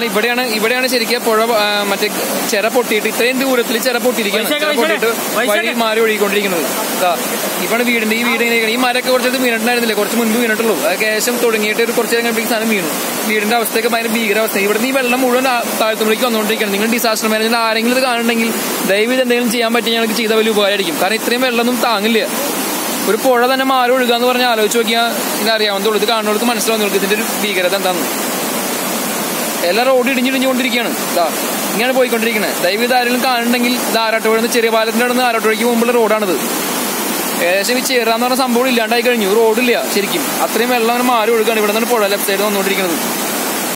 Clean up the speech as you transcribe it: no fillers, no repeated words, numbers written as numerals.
ഇവിടെയാണ് ശരിക്കും പുഴ മറ്റേ ചിറ പൊട്ടിയിട്ട് ഇത്രയും ദൂരത്തിൽ ചിറ പൊട്ടിയിട്ട് വഴി മാറി ഒഴുകിക്കൊണ്ടിരിക്കുന്നത്. ഇവിടെ വീടിന്റെ ഈ വീട് ഈ മരമൊക്കെ കുറച്ചത് വീണിട്ടുണ്ടായിരുന്നില്ല, കുറച്ച് മുൻപ് വീണിട്ടുള്ളൂ. അത് ശേഷം തുടങ്ങിയിട്ട് ഒരു കുറച്ച് നേരം സാധനം വീണു. വീടിന്റെ അവസ്ഥയൊക്കെ ഭയങ്കര ഭീകരാവസ്ഥ. ഇവിടുന്ന് ഈ വെള്ളം മുഴുവൻ താഴ്ത്തുമ്പോഴേക്ക് വന്നുകൊണ്ടിരിക്കുകയാണ്. നിങ്ങൾ ഡിസാസ്റ്റർ മാനേജ്മെന്റ് ആരെങ്കിലും ഇത് കാണുന്നുണ്ടെങ്കിൽ ദയവ് എന്തെങ്കിലും ചെയ്യാൻ പറ്റി ഞങ്ങൾക്ക് ചെയ്ത വലിയ ഉപകാരമായിരിക്കും. കാരണം ഇത്രയും വെള്ളമൊന്നും താങ്ങില്ല. ഒരു പുഴ തന്നെ മാറി ഒഴുകുക എന്ന് പറഞ്ഞാൽ ആലോചിച്ച് നോക്കിയാൽ ഇതറിയാവുന്നതുള്ളൂ. ഇത് കാണുന്നവർക്ക് മനസ്സിലാവുന്നവർക്ക് ഇതിന്റെ ഒരു ഭീകരത എന്താണെന്ന്. എല്ലാ റോഡ് ഇടിഞ്ഞിടിഞ്ഞുകൊണ്ടിരിക്കുകയാണ്. ഇങ്ങനെയാണ് പോയിക്കൊണ്ടിരിക്കുന്നത്. ദയവ് ഇത് ആരെങ്കിലും കാണുന്നുണ്ടെങ്കിൽ ഇത് ആറാട്ടുപുഴ ചെറിയ പാലത്തിന്റെ അവിടെ നിന്ന് ആറാട്ടുപുഴയ്ക്ക് മുമ്പുള്ള റോഡാണിത്. ഏകദേശം ഈ ചേരാന്ന് പറഞ്ഞ സംഭവം ഇല്ലാണ്ടായി കഴിഞ്ഞു. റോഡില്ല ശരിക്കും. അത്രയും വെള്ളം അങ്ങനെ മാറി ഒഴുകാണ്. ഇവിടെ നിന്നാണ് പുഴ ലെഫ്റ്റ് സൈഡ് വന്നുകൊണ്ടിരിക്കുന്നത്.